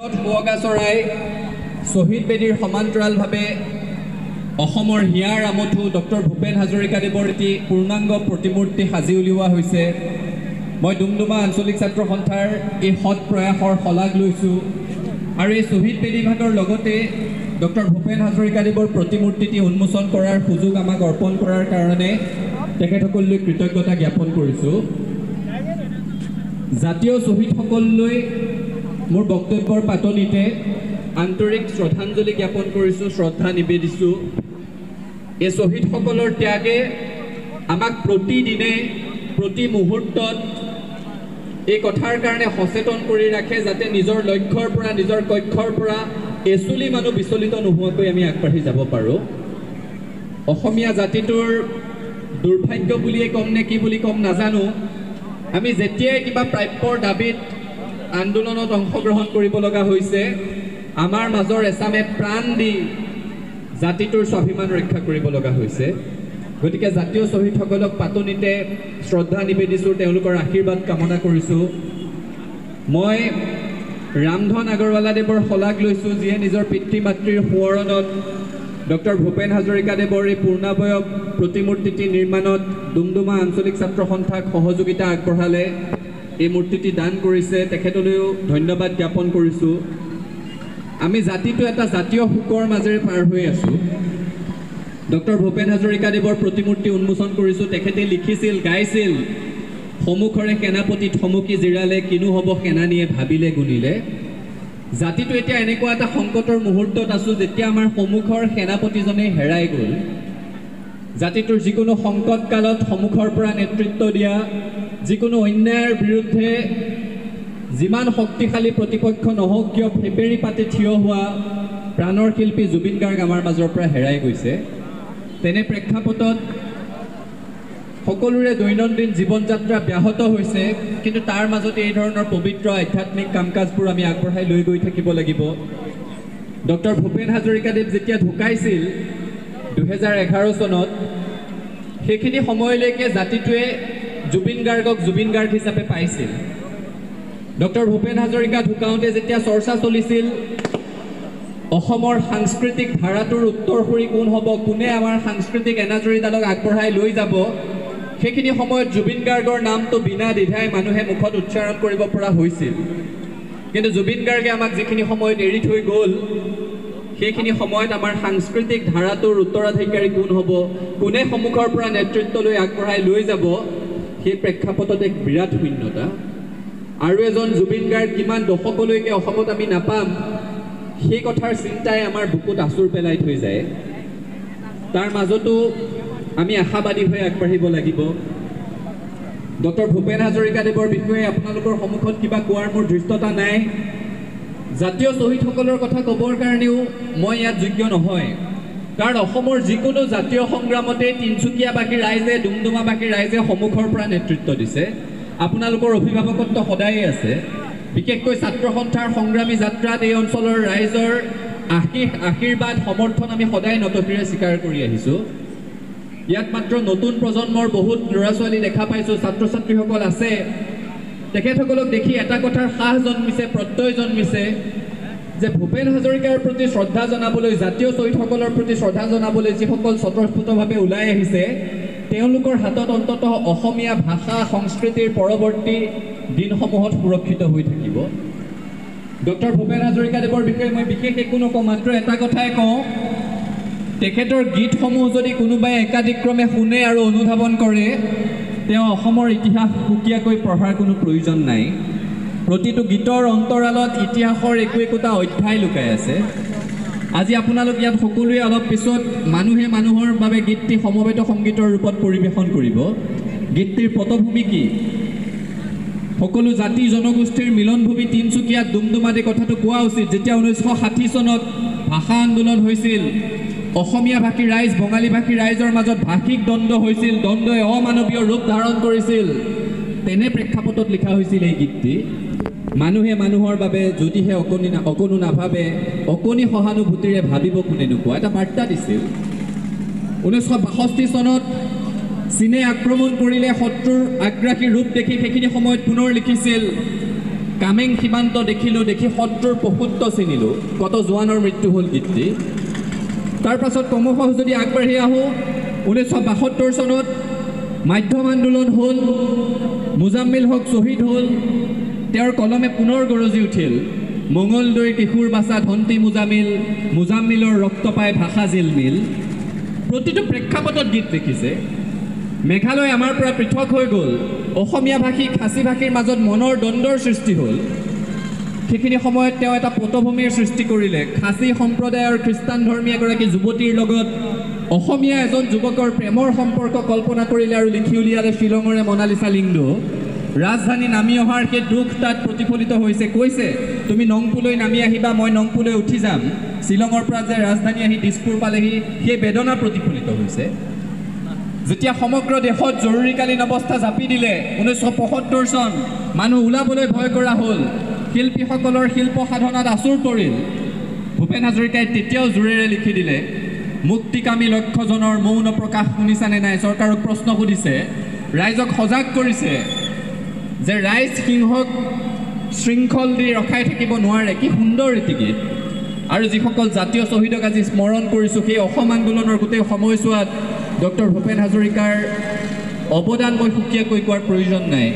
শুৱগা চৰাই শ্বহীদ বেদীৰ সমান্তৰালভাৱে অসমৰ হিয়াৰ আমঠু ডক্টৰ ভূপেন হাজৰিকাদেৱৰ এটি পূৰ্ণাংগ প্ৰতিমূৰ্তি সাজি উলিওৱা হৈছে। মই ডুমডুমা আঞ্চলিক ছাত্ৰ সন্থাৰ এই সৎ প্ৰয়াসৰ শলাগ লৈছোঁ আৰু এই শ্বহীদ বেদী ভাগৰ লগতে ডক্টৰ ভূপেন হাজৰিকাদেৱৰ প্ৰতিমূৰ্তিটি উন্মোচন কৰাৰ সুযোগ আমাক অৰ্পণ কৰাৰ কাৰণে তেখেতসকললৈ কৃতজ্ঞতা জ্ঞাপন কৰিছোঁ। জাতীয় শ্বহীদসকললৈ মোৰ বক্তব্যৰ পাতনিতে আন্তৰিক শ্ৰদ্ধাঞ্জলি জ্ঞাপন কৰিছোঁ, শ্ৰদ্ধা নিবেদিছোঁ। এই শ্বহীদসকলৰ ত্যাগে আমাক প্ৰতিদিনে প্ৰতি মুহূৰ্তত এই কথাৰ কাৰণে সচেতন কৰি ৰাখে যাতে নিজৰ লক্ষ্যৰ পৰা নিজৰ কক্ষৰ পৰা এচুলি মানুহ বিচলিত নোহোৱাকৈ আমি আগবাঢ়ি যাব পাৰোঁ। অসমীয়া জাতিটোৰ দুৰ্ভাগ্য বুলিয়ে ক'ম নে কি বুলি ক'ম নাজানো, আমি যেতিয়াই কিবা প্ৰাপ্যৰ দাবীত আন্দোলনত অংশগ্ৰহণ কৰিব লগা হৈছে আমাৰ মাজৰ এচামে প্ৰাণ দি জাতিটোৰ স্বাভিমান ৰক্ষা কৰিব লগা হৈছে। গতিকে জাতীয় শ্বহীদসকলক পাতনিতে শ্ৰদ্ধা নিবেদিছোঁ, তেওঁলোকৰ আশীৰ্বাদ কামনা কৰিছোঁ। মই ৰামধন আগৰৱালাদেৱৰ শলাগ লৈছোঁ, যিয়ে নিজৰ পিতৃ মাতৃৰ সোঁৱৰণত ডক্টৰ ভূপেন হাজৰিকাদেৱৰ এই পূৰ্ণাবয়ব প্ৰতিমূৰ্তিটি নিৰ্মাণত ডুমডুমা আঞ্চলিক ছাত্ৰ সন্থাক সহযোগিতা আগবঢ়ালে, এই মূৰ্তিটি দান কৰিছে, তেখেতলৈও ধন্যবাদ জ্ঞাপন কৰিছোঁ। আমি জাতিটো এটা জাতীয় শোকৰ মাজেৰে পাৰ হৈ আছোঁ। ডক্টৰ ভূপেন হাজৰিকাদেৱৰ প্ৰতিমূৰ্তি উন্মোচন কৰিছোঁ। তেখেতে লিখিছিল, গাইছিল, সন্মুখৰে সেনাপতি থমকি জিৰালে, কিনো হ'ব সেনানীয়ে ভাবিলে গুণিলে। জাতিটো এতিয়া এনেকুৱা এটা সংকটৰ মুহূৰ্তত আছোঁ যেতিয়া আমাৰ সন্মুখৰ সেনাপতিজনে হেৰাই গ'ল। জাতিটোৰ যিকোনো সংকট কালত সন্মুখৰ পৰা নেতৃত্ব দিয়া, যিকোনো অন্যায়ৰ বিৰুদ্ধে যিমান শক্তিশালী প্ৰতিপক্ষ নহওক কিয় ফেপেৰি পাতি থিয় হোৱা প্ৰাণৰ শিল্পী জুবিন গাৰ্গ আমাৰ মাজৰ পৰা হেৰাই গৈছে। তেনে প্ৰেক্ষাপটত সকলোৰে দৈনন্দিন জীৱন যাত্ৰা ব্যাহত হৈছে, কিন্তু তাৰ মাজতে এই ধৰণৰ পবিত্ৰ আধ্যাত্মিক কাম কাজবোৰ আমি আগবঢ়াই লৈ গৈ থাকিব লাগিব। ডক্টৰ ভূপেন হাজৰিকাদেৱ যেতিয়া ঢুকাইছিল 2011 চনত, সেইখিনি সময়লৈকে জাতিটোৱে জুবিন গাৰ্গক জুবিন গাৰ্গ হিচাপে পাইছিল। ডক্টৰ ভূপেন হাজৰিকা ঢুকাওঁতে যেতিয়া চৰ্চা চলিছিল অসমৰ সাংস্কৃতিক ধাৰাটোৰ উত্তৰসূৰী কোন হ'ব, কোনে আমাৰ সাংস্কৃতিক এনাজৰীডালক আগবঢ়াই লৈ যাব, সেইখিনি সময়ত জুবিন গাৰ্গৰ নামটো বিনা দ্বিধাই মানুহে মুখত উচ্চাৰণ কৰিব পৰা হৈছিল। কিন্তু জুবিন গাৰ্গে আমাক যিখিনি সময়ত এৰি থৈ গ'ল, সেইখিনি সময়ত আমাৰ সাংস্কৃতিক ধাৰাটোৰ উত্তৰাধিকাৰী কোন হ'ব, কোনে সন্মুখৰ পৰা নেতৃত্ব লৈ আগবঢ়াই লৈ যাব, সেই প্ৰেক্ষাপটত এক বিৰাট শূন্যতা। আৰু এজন জুবিন গাৰ্গ কিমান দশকলৈকে অসমত আমি নাপাম, সেই কথাৰ চিন্তাই আমাৰ বুকুত আঁচোৰ পেলাই থৈ যায়। তাৰ মাজতো আমি আশাবাদী হৈ আগবাঢ়িব লাগিব। ডক্টৰ ভূপেন হাজৰিকাদেৱৰ বিষয়ে আপোনালোকৰ সন্মুখত কিবা কোৱাৰ মোৰ ধৃষ্টতা নাই। জাতীয় শ্বহীদসকলৰ কথা ক'বৰ কাৰণেও মই ইয়াত যোগ্য নহয়, কাৰণ অসমৰ যিকোনো জাতীয় সংগ্ৰামতে তিনিচুকীয়াবাসী ৰাইজে, ডুমডুমাবাসী ৰাইজে সন্মুখৰ পৰা নেতৃত্ব দিছে। আপোনালোকৰ অভিভাৱকত্ব সদায়েই আছে। বিশেষকৈ ছাত্ৰ সন্থাৰ সংগ্ৰামী যাত্ৰাত এই অঞ্চলৰ ৰাইজৰ আশীৰ্বাদ সমৰ্থন আমি সদায় নতশিৰে স্বীকাৰ কৰি আহিছোঁ। ইয়াত মাত্ৰ নতুন প্ৰজন্মৰ বহুত ল'ৰা ছোৱালী দেখা পাইছোঁ, ছাত্ৰ ছাত্ৰীসকল আছে। তেখেতসকলক দেখি এটা কথাৰ সাহ জন্মিছে, প্ৰত্যয় জন্মিছে যে ভূপেন হাজৰিকাৰ প্ৰতি শ্ৰদ্ধা জনাবলৈ, জাতীয় শ্বহীদসকলৰ প্ৰতি শ্ৰদ্ধা জনাবলৈ যিসকল স্বতঃস্ফূৰ্তভাৱে ওলাই আহিছে, তেওঁলোকৰ হাতত অন্ততঃ অসমীয়া ভাষা সংস্কৃতিৰ পৰৱৰ্তী দিনসমূহত সুৰক্ষিত হৈ থাকিব। ডক্টৰ ভূপেন হাজৰিকাদেৱৰ বিষয়ে মই বিশেষ একো নকওঁ, মাত্ৰ এটা কথাই কওঁ, তেখেতৰ গীতসমূহ যদি কোনোবাই একাদিক্ৰমে শুনে আৰু অনুধাৱন কৰে, তেওঁ অসমৰ ইতিহাস সুকীয়াকৈ পঢ়াৰ কোনো প্ৰয়োজন নাই। প্ৰতিটো গীতৰ অন্তৰালত ইতিহাসৰ একোটা অধ্যায় লুকাই আছে। আজি আপোনালোক ইয়াত সকলোৱে অলপ পিছত মানুহে মানুহৰ বাবে গীতটি সমবেত সংগীতৰ ৰূপত পৰিৱেশন কৰিব। গীতটিৰ পটভূমি কি? সকলো জাতি জনগোষ্ঠীৰ মিলনভূমি তিনিচুকীয়াত ডুমডুমাত এই কথাটো কোৱা উচিত। যেতিয়া 1960 চনত ভাষা আন্দোলন হৈছিল, অসমীয়া ভাষী ৰাইজ বঙালী ভাষী ৰাইজৰ মাজত ভাষিক দ্বন্দ্ব হৈছিল, দ্বন্দ্বই অমানৱীয় ৰূপ ধাৰণ কৰিছিল, তেনে প্ৰেক্ষাপটত লিখা হৈছিল এই গীতটি। মানুহে মানুহৰ বাবে যদিহে অকণো নাভাবে, অকণি সহানুভূতিৰে ভাবিব কোনে নোকোৱা, এটা বাৰ্তা দিছিল। 1962 চনত চীনে আক্ৰমণ কৰিলে শত্ৰুৰ আগ্ৰাসী ৰূপ দেখি সেইখিনি সময়ত পুনৰ লিখিছিল কামেং সীমান্ত দেখিলোঁ, দেখি শত্ৰুৰ পশুত্ব চিনিলোঁ, কত জোৱানৰ মৃত্যু হ'ল গীতটি। তাৰ পাছত ক্ৰমশঃ যদি আগবাঢ়ি আহোঁ, 1972 চনত মাধ্যম আন্দোলন হ'ল, মুজাম্মিল হক শ্বহীদ হ'ল, তেওঁৰ কলমে পুনৰ গৰজি উঠিল, মঙলদৈৰ কিশোৰ বাচা ধন্তি মুজাম্মিলৰ ৰক্ত পাই ভাষা জিলমিল। প্ৰতিটো প্ৰেক্ষাপটত গীত লিখিছে। মেঘালয় আমাৰ পৰা পৃথক হৈ গ'ল, অসমীয়া ভাষী খাচী ভাষীৰ মাজত মনৰ দ্বন্দ্বৰ সৃষ্টি হ'ল। সেইখিনি সময়ত তেওঁ এটা পটভূমিৰ সৃষ্টি কৰিলে। খাচী সম্প্ৰদায়ৰ খ্ৰীষ্টান ধৰ্মী এগৰাকী যুৱতীৰ লগত অসমীয়া এজন যুৱকৰ প্ৰেমৰ সম্পৰ্ক কল্পনা কৰিলে আৰু লিখি উলিয়ালে শ্বিলঙৰে মনালিছা লিংডো। ৰাজধানী নামি অহাৰ সেই দুখ তাত প্ৰতিফলিত হৈছে। কৈছে, তুমি নংপুলৈ নামি আহিবা, মই নংপুলৈ উঠি যাম। শ্বিলঙৰ পৰা যে ৰাজধানী আহি দিছপুৰ পালেহি, সেই বেদনা প্ৰতিফলিত হৈছে। যেতিয়া সমগ্ৰ দেশত জৰুৰীকালীন অৱস্থা জাপি দিলে 1975 চন, মানুহ ওলাবলৈ ভয় কৰা হ'ল, শিল্পীসকলৰ শিল্প সাধনাত আচুৰ পৰিল। ভূপেন হাজৰিকাই তেতিয়াও জোৰেৰে লিখি দিলে, মুক্তিকামী লক্ষ্যজনৰ মৌন প্ৰকাশ শুনিছানে নাই? চৰকাৰক প্ৰশ্ন সুধিছে, ৰাইজক সজাগ কৰিছে যে ৰাইজ সিংহক শৃংখল দি ৰখাই থাকিব নোৱাৰে। কি সুন্দৰ ৰীতিগীত। আৰু যিসকল জাতীয় শ্বহীদক আজি স্মৰণ কৰিছোঁ, সেই অসম আন্দোলনৰ গোটেই সময়ছোৱাত ডক্টৰ ভূপেন হাজৰিকাৰ অৱদান মই সুকীয়াকৈ কোৱাৰ প্ৰয়োজন নাই।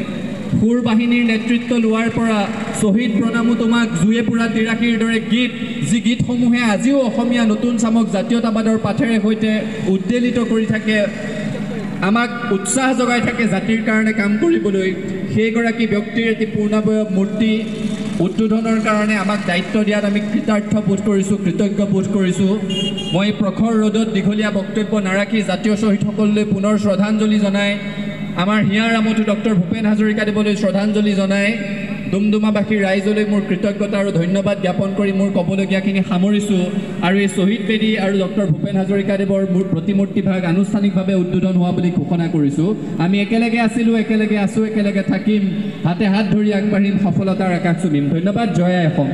সুৰ বাহিনীৰ নেতৃত্ব লোৱাৰ পৰা শ্বহীদ প্ৰণামো তোমাক, জুয়ে পুৰা তিৰাশীৰ দৰে গীত, যি গীতসমূহে আজিও অসমীয়া নতুন চামক জাতীয়তাবাদৰ পাঠেৰে সৈতে উদ্বেলিত কৰি থাকে, আমাক উৎসাহ যোগাই থাকে জাতিৰ কাৰণে কাম কৰিবলৈ। সেইগৰাকী ব্যক্তিৰ এটি পূৰ্ণাবয়ব মূৰ্তি উদ্বোধনৰ কাৰণে আমাক দায়িত্ব দিয়াত আমি কৃতাৰ্থ বোধ কৰিছোঁ, কৃতজ্ঞ বোধ কৰিছোঁ। মই প্ৰখৰ ৰ'দত দীঘলীয়া বক্তব্য নাৰাখি জাতীয় শ্বহীদসকললৈ পুনৰ শ্ৰদ্ধাঞ্জলি জনাই, আমাৰ হিয়াৰ আমঠু ডক্টৰ ভূপেন হাজৰিকাদেৱলৈ শ্ৰদ্ধাঞ্জলি জনাই, ডুমডুমাবাসীৰ ৰাইজলৈ মোৰ কৃতজ্ঞতা আৰু ধন্যবাদ জ্ঞাপন কৰি মোৰ ক'বলগীয়াখিনি সামৰিছোঁ। আৰু এই শ্বহীদ বেদী আৰু ডক্টৰ ভূপেন হাজৰিকাদেৱৰ প্ৰতিমূৰ্তিভাগ আনুষ্ঠানিকভাৱে উদ্বোধন হোৱা বুলি ঘোষণা কৰিছোঁ। আমি একেলগে আছিলোঁ, একেলগে আছোঁ, একেলগে থাকিম, হাতে হাত ধৰি আগবাঢ়িম, সফলতাৰ আকাশ চুমিম। ধন্যবাদ। জয় আই অসম।